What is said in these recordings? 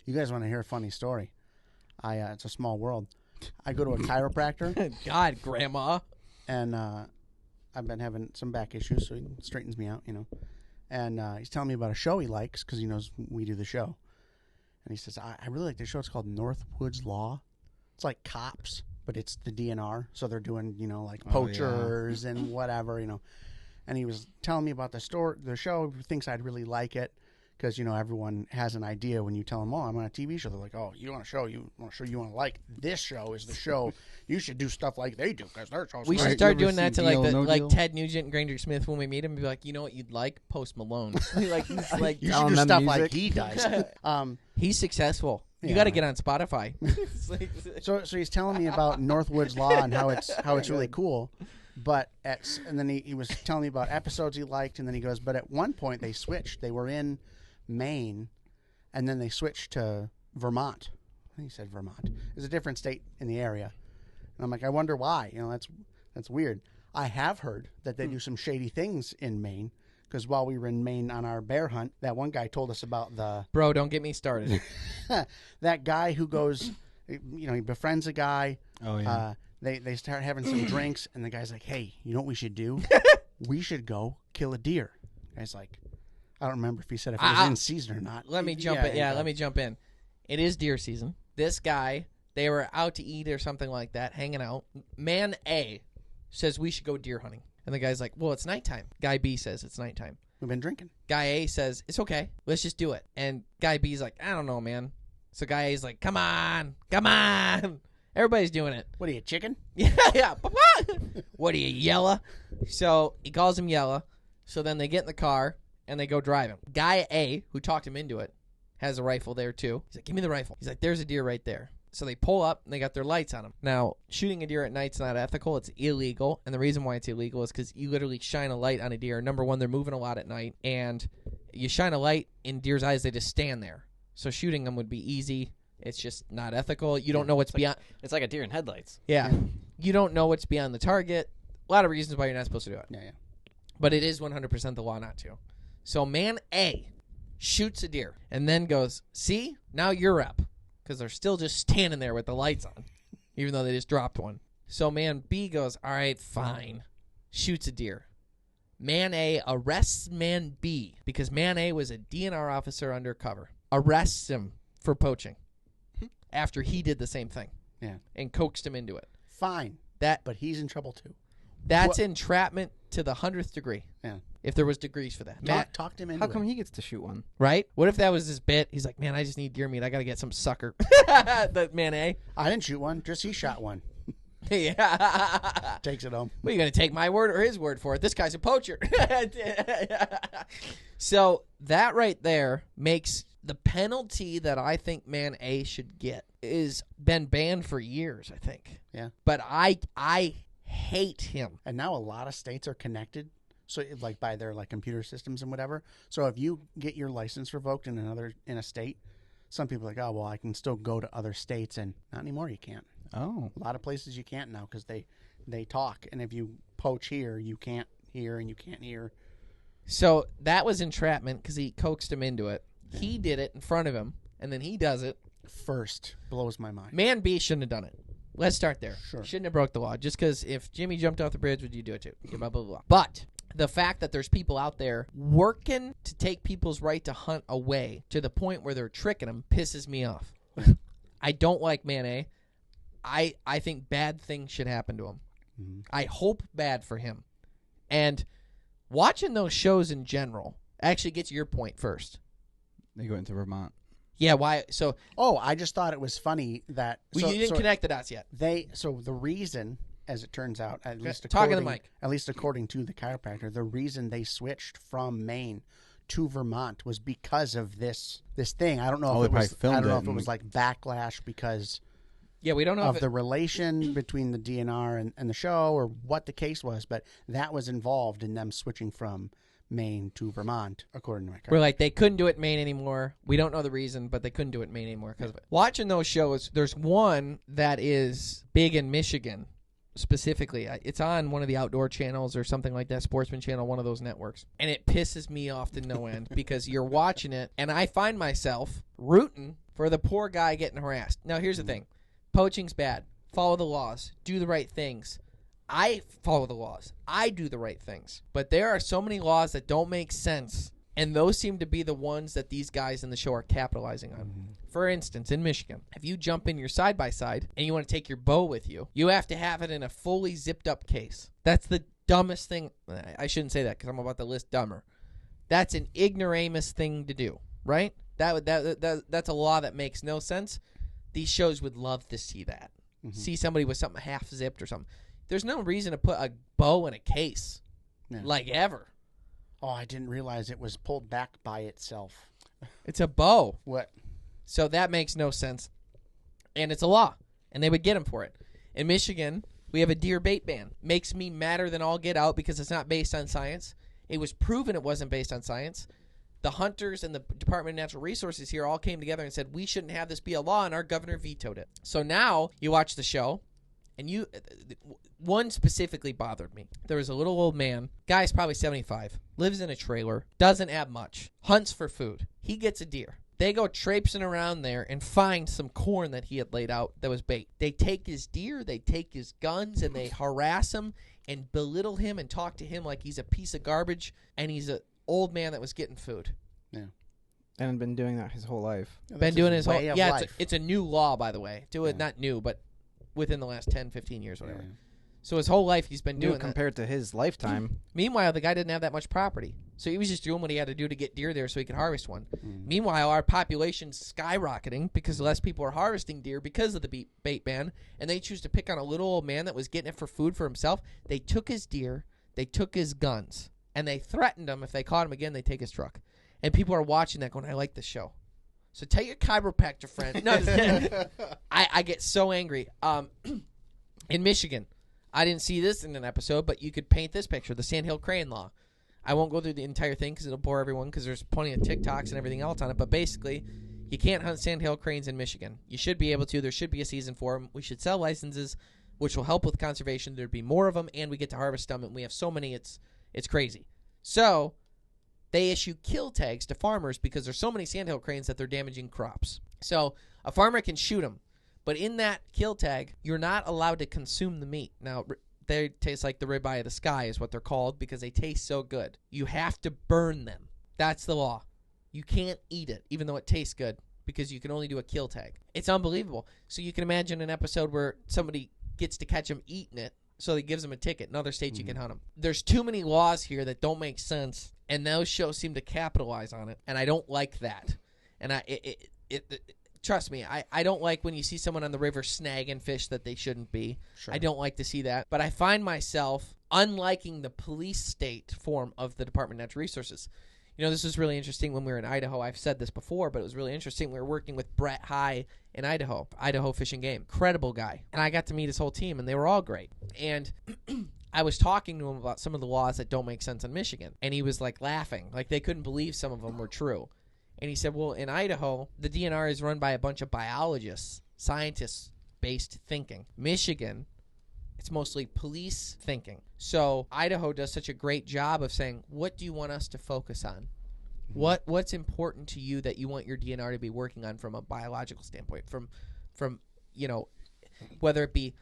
You guys want to hear a funny story? It's a small world. I go to a chiropractor. God, Grandma. And I've been having some back issues, so he straightens me out, And he's telling me about a show he likes because he knows we do the show. And he says, I really like this show. It's called Northwoods Law. It's like cops, but it's the DNR. So they're doing, like poachers and whatever, And he was telling me about the show. He thinks I'd really like it because, everyone has an idea when you tell them, oh, I'm on a TV show. They're like, oh, you want to like this show is the show. You should do stuff like they do because their show's We should start doing that to like Ted Nugent and Granger Smith when we meet him. Be like, you know what you'd like? Post Malone. like you should do stuff like he does. He's successful. You got to get on Spotify. So he's telling me about Northwoods Law and how it's really cool. But and then he was telling me about episodes he liked, and then he goes, but at one point they switched. They were in Maine, and then they switched to Vermont. I think he said Vermont. It's a different state in the area. And I'm like, I wonder why. That's weird. I have heard that they do some shady things in Maine, because while we were in Maine on our bear hunt, that one guy told us about the... Bro, don't get me started. That guy who goes, he befriends a guy. Oh, yeah. They start having some drinks, and the guy's like, hey, you know what we should do? We should go kill a deer. The guy's like, I don't remember if he said if it was in season or not. Let me jump in. Yeah, let me jump in. It is deer season. This guy, they were out to eat or something like that, hanging out. Man A says we should go deer hunting. And the guy's like, well, it's nighttime. Guy B says it's nighttime. We've been drinking. Guy A says, it's okay. Let's just do it. And guy B's like, I don't know, man. So guy A's like, come on. Everybody's doing it. What are you, chicken? Yeah. What are you, yella? So he calls him yella. So then they get in the car and they go driving. Guy A, who talked him into it, has a rifle there too. He's like, give me the rifle. He's like, there's a deer right there. So they pull up and they got their lights on them. Now, shooting a deer at night's not ethical. It's illegal. And the reason why it's illegal is because you literally shine a light on a deer. Number one, they're moving a lot at night. And you shine a light in deer's eyes, they just stand there. So shooting them would be easy. It's just not ethical. You don't know what's beyond. It's like a deer in headlights. Yeah. You don't know what's beyond the target. A lot of reasons why you're not supposed to do it. Yeah. But it is 100% the law not to. So man A shoots a deer and then goes, see, now you're up. Because they're still just standing there with the lights on, even though they just dropped one. So man B goes, all right, fine. Shoots a deer. Man A arrests man B because man A was a DNR officer undercover. Arrests him for poaching after he did the same thing. Yeah. And coaxed him into it. Fine. But he's in trouble too. That's entrapment to the 100th degree. Yeah. If there was degrees for that. Talked him into How come he gets to shoot one? Right? What if that was his bit? He's like, man, I just need deer meat. I got to get some sucker. The man A. I didn't shoot one. Just he shot one. Yeah. Takes it home. Well, you going to take my word or his word for it? This guy's a poacher. So that right there makes the penalty that I think man A should get is been banned for years, I think. Yeah. But I hate him. And now a lot of states are connected, so like by their like computer systems and whatever. So if you get your license revoked in a state, some people are like, oh well, I can still go to other states, and not anymore. You can't. Oh, a lot of places you can't now because they talk, and if you poach here, you can't hear, and you can't hear. So that was entrapment because he coaxed him into it. Yeah. He did it in front of him, and then he does it first. Blows my mind. Man B shouldn't have done it. Let's start there. Sure. Shouldn't have broke the law. Just because if Jimmy jumped off the bridge, would you do it too? Blah, blah, blah. But the fact that there's people out there working to take people's right to hunt away to the point where they're tricking them pisses me off. I don't like man A. I think bad things should happen to him. Mm-hmm. I hope bad for him. And watching those shows in general actually gets your point first. They go into Vermont. Yeah, why? So, I just thought it was funny that you didn't connect the dots yet. So the reason, as it turns out, at least according to the chiropractor, the reason they switched from Maine to Vermont was because of this thing. I don't know if it was like backlash because we don't know of the relation between the DNR and the show or what the case was, but that was involved in them switching from Maine to Vermont, according to my chiropractor. We're like, they couldn't do it in Maine anymore. We don't know the reason, but they couldn't do it in Maine anymore because of it. Watching those shows, there's one that is big in Michigan, specifically. It's on one of the outdoor channels or something like that, Sportsman Channel, one of those networks. And it pisses me off to no end because you're watching it, and I find myself rooting for the poor guy getting harassed. Now, here's the thing. Poaching's bad. Follow the laws. Do the right things. I follow the laws. I do the right things. But there are so many laws that don't make sense, and those seem to be the ones that these guys in the show are capitalizing on. For instance, in Michigan, if you jump in your side-by-side and you want to take your bow with you, you have to have it in a fully zipped-up case. That's the dumbest thing. I shouldn't say that because I'm about to list dumber. That's an ignoramus thing to do, right? That's a law that makes no sense. These shows would love to see that. See somebody with something half-zipped or something. There's no reason to put a bow in a case, like ever. Oh, I didn't realize it was pulled back by itself. It's a bow. What? So that makes no sense. And it's a law. And they would get him for it. In Michigan, we have a deer bait ban. Makes me madder than all get out because it's not based on science. It was proven it wasn't based on science. The hunters and the Department of Natural Resources here all came together and said, we shouldn't have this be a law, and our governor vetoed it. So now you watch the show, and one specifically bothered me. There was a little old man, guy's probably 75, lives in a trailer, doesn't have much, hunts for food. He gets a deer. They go traipsing around there and find some corn that he had laid out that was bait. They take his deer, they take his guns, and they harass him and belittle him and talk to him like he's a piece of garbage and he's an old man that was getting food. Yeah. And been doing that his whole life. Been doing his whole life. Yeah, life. It's a new law, by the way. Not new, but within the last 10, 15 years, whatever. Yeah. So his whole life he's been doing compared to his lifetime. Meanwhile, the guy didn't have that much property. So he was just doing what he had to do to get deer there so he could harvest one. Meanwhile, our population's skyrocketing because less people are harvesting deer because of the bait ban, and they choose to pick on a little old man that was getting it for food for himself. They took his deer, they took his guns, and they threatened him if they caught him again, they'd take his truck. And people are watching that going, I like this show. So tell your chiropractor friend. No, just kidding. I get so angry. In Michigan, I didn't see this in an episode, but you could paint this picture, the Sandhill crane law. I won't go through the entire thing because it'll bore everyone because there's plenty of TikToks and everything else on it. But basically, you can't hunt Sandhill cranes in Michigan. You should be able to. There should be a season for them. We should sell licenses, which will help with conservation. There'd be more of them, and we get to harvest them. And we have so many, it's crazy. So they issue kill tags to farmers because there's so many Sandhill cranes that they're damaging crops. So a farmer can shoot them. But in that kill tag, you're not allowed to consume the meat. Now, they taste like the ribeye of the sky is what they're called because they taste so good. You have to burn them. That's the law. You can't eat it, even though it tastes good, because you can only do a kill tag. It's unbelievable. So you can imagine an episode where somebody gets to catch them eating it, so he gives them a ticket. In other states, you can hunt them. There's too many laws here that don't make sense, and those shows seem to capitalize on it, and I don't like that. And trust me, I don't like when you see someone on the river snagging fish that they shouldn't be. Sure. I don't like to see that. But I find myself unliking the police state form of the Department of Natural Resources. You know, this was really interesting when we were in Idaho. I've said this before, but it was really interesting. We were working with Brett High in Idaho Fish and Game. Incredible guy. And I got to meet his whole team, and they were all great. And I was talking to him about some of the laws that don't make sense in Michigan. And he was, like, laughing. Like, they couldn't believe some of them were true. And he said, well, in Idaho, the DNR is run by a bunch of biologists, scientists-based thinking. Michigan, it's mostly police thinking. So Idaho does such a great job of saying, what do you want us to focus on? What's important to you that you want your DNR to be working on from a biological standpoint? From you know, whether it be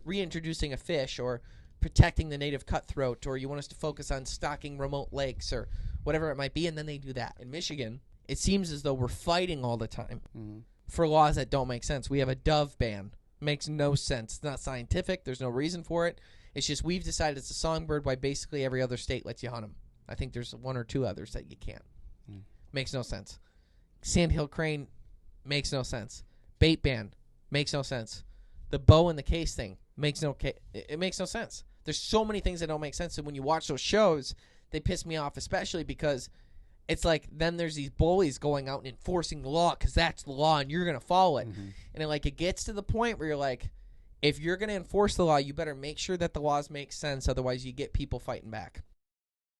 reintroducing a fish or protecting the native cutthroat, or you want us to focus on stocking remote lakes or whatever it might be, and then they do that. In Michigan, it seems as though we're fighting all the time for laws that don't make sense. We have a dove ban. Makes no sense. It's not scientific. There's no reason for it. It's just we've decided it's a songbird while basically every other state lets you hunt them. I think there's one or two others that you can't. Makes no sense. Sandhill crane makes no sense. Bait ban makes no sense. The bow in the case thing makes no sense. There's so many things that don't make sense. And when you watch those shows, they piss me off, especially because it's like then there's these bullies going out and enforcing the law because that's the law and you're going to follow it. And it gets to the point where you're like, if you're going to enforce the law, you better make sure that the laws make sense. Otherwise, you get people fighting back.